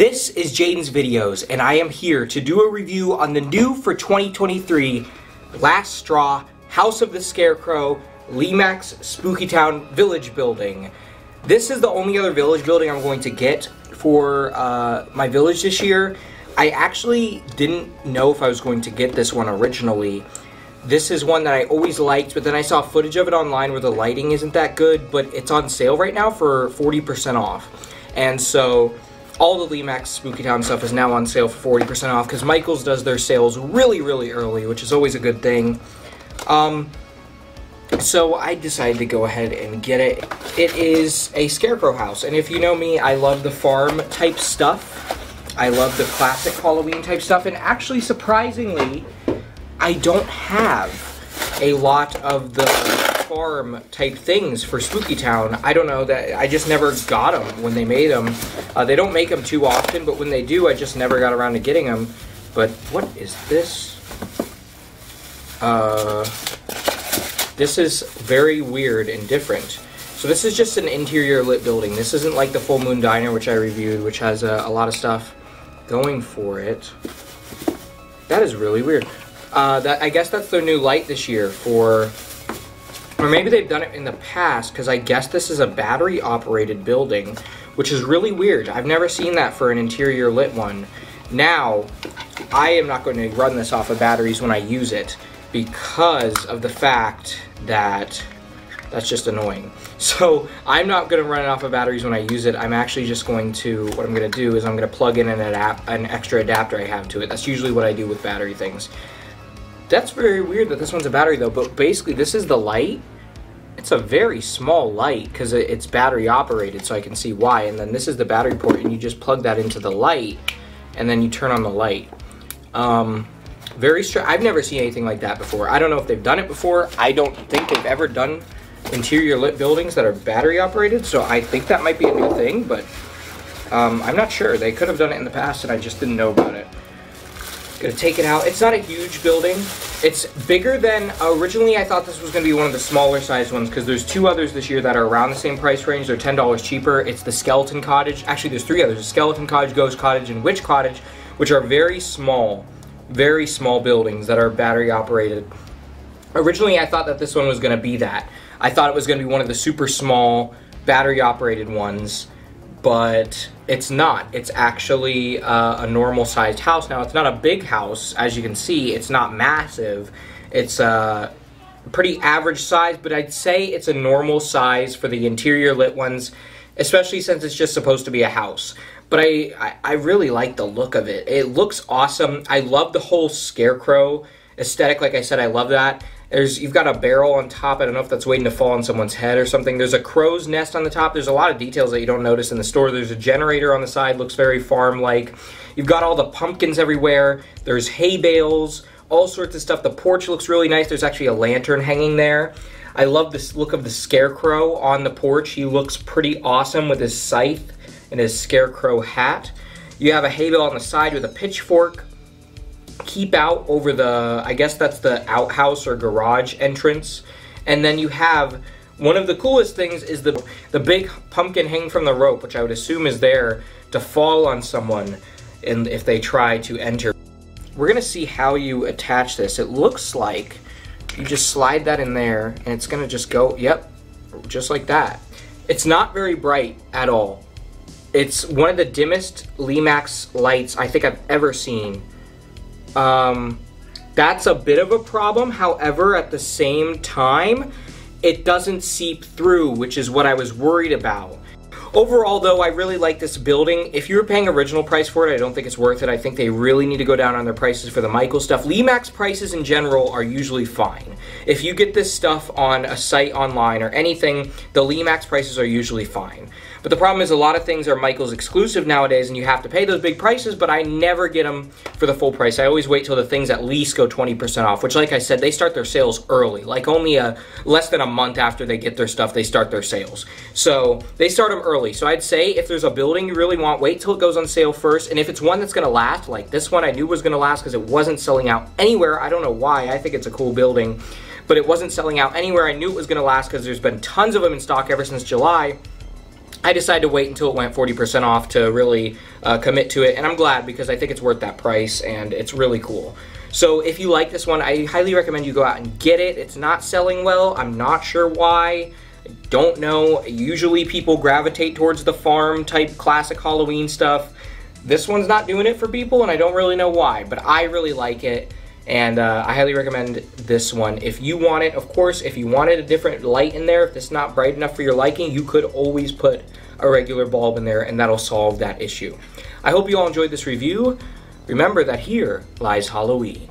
This is Jaden's Videos, and I am here to do a review on the new for 2023 Last Straw House of the Scarecrow Lemax Spooky Town Village Building. This is the only other village building I'm going to get for my village this year. I actually didn't know if I was going to get this one originally. This is one that I always liked, but then I saw footage of it online where the lighting isn't that good, but it's on sale right now for 40% off. And so all the Lemax Spooky Town stuff is now on sale for 40% off because Michaels does their sales really early, which is always a good thing. So I decided to go ahead and get it. It is a Scarecrow house, and if you know me, I love the farm type stuff. I love the classic Halloween type stuff, and actually surprisingly, I don't have a lot of the farm type things for Spooky Town. I don't know, that I just never got them when they made them. They don't make them too often, but when they do, I just never got around to getting them. But what is this? This is very weird and different. So this is just an interior lit building. This isn't like the Full Moon Diner, which I reviewed, which has a lot of stuff going for it. That is really weird. I guess that's their new light this year for, or maybe they've done it in the past, because I guess this is a battery operated building, which is really weird. I've never seen that for an interior lit one. Now, I am not going to run this off of batteries when I use it, because of the fact that that's just annoying. So I'm not going to run it off of batteries when I use it. I'm actually just going to, what I'm going to do is I'm going to plug in an extra adapter I have to it. That's usually what I do with battery things. That's very weird that this one's a battery though, but basically this is the light. It's a very small light because it's battery operated, so I can see why. And then this is the battery port, and you just plug that into the light, and then you turn on the light. Very strange. I've never seen anything like that before. I don't know if they've done it before. I don't think they've ever done interior lit buildings that are battery operated, so I think that might be a new thing, but I'm not sure. They could have done it in the past and I just didn't know about it. Gonna take it out. It's not a huge building. It's bigger than, originally I thought this was gonna be one of the smaller sized ones, because there's two others this year that are around the same price range. They're $10 cheaper. It's the Skeleton Cottage. Actually, there's three others: the Skeleton Cottage, Ghost Cottage, and Witch Cottage, which are very small buildings that are battery operated. Originally, I thought that this one was gonna be that. I thought it was gonna be one of the super small battery operated ones, but it's not. It's actually a normal sized house. Now, it's not a big house, as you can see. It's not massive. It's a pretty average size, but I'd say it's a normal size for the interior lit ones, especially since it's just supposed to be a house. But I really like the look of it. It looks awesome. I love the whole Scarecrow aesthetic. Like I said, I love that. You've got a barrel on top. I don't know if that's waiting to fall on someone's head or something. There's a crow's nest on the top. There's a lot of details that you don't notice in the store. There's a generator on the side. Looks very farm-like. You've got all the pumpkins everywhere. There's hay bales, all sorts of stuff. The porch looks really nice. There's actually a lantern hanging there. I love this look of the Scarecrow on the porch. He looks pretty awesome with his scythe and his Scarecrow hat. You have a hay bale on the side with a pitchfork. Keep out over the, I guess that's the outhouse or garage entrance. And then you have, one of the coolest things is the big pumpkin hanging from the rope, which I would assume is there to fall on someone if they try to enter. We're gonna see how you attach this. It looks like you just slide that in there and it's gonna just go, yep, just like that. It's not very bright at all. It's one of the dimmest Lemax lights I think I've ever seen. That's a bit of a problem. However, at the same time, it doesn't seep through, which is what I was worried about. Overall, though, I really like this building. If you were paying original price for it, I don't think it's worth it. I think they really need to go down on their prices for the Michael stuff. Lemax prices in general are usually fine. If you get this stuff on a site online or anything, the Lemax prices are usually fine. But the problem is a lot of things are Michaels exclusive nowadays, and you have to pay those big prices, but I never get them for the full price. I always wait till the things at least go 20% off, which, like I said, they start their sales early. Like only less than a month after they get their stuff, they start their sales. So they start them early. So I'd say if there's a building you really want, wait till it goes on sale first. And if it's one that's going to last, like this one I knew was going to last because it wasn't selling out anywhere. I don't know why. I think it's a cool building. But it wasn't selling out anywhere. I knew it was going to last because there's been tons of them in stock ever since July. I decided to wait until it went 40% off to really commit to it, and I'm glad because I think it's worth that price and it's really cool. So if you like this one, I highly recommend you go out and get it. It's not selling well. I'm not sure why. I don't know. Usually people gravitate towards the farm type classic Halloween stuff. This one's not doing it for people, and I don't really know why, but I really like it, and I highly recommend this one. If you want it, of course, if you wanted a different light in there, if it's not bright enough for your liking, you could always put a regular bulb in there, and that'll solve that issue. I hope you all enjoyed this review. Remember that here lies Halloween.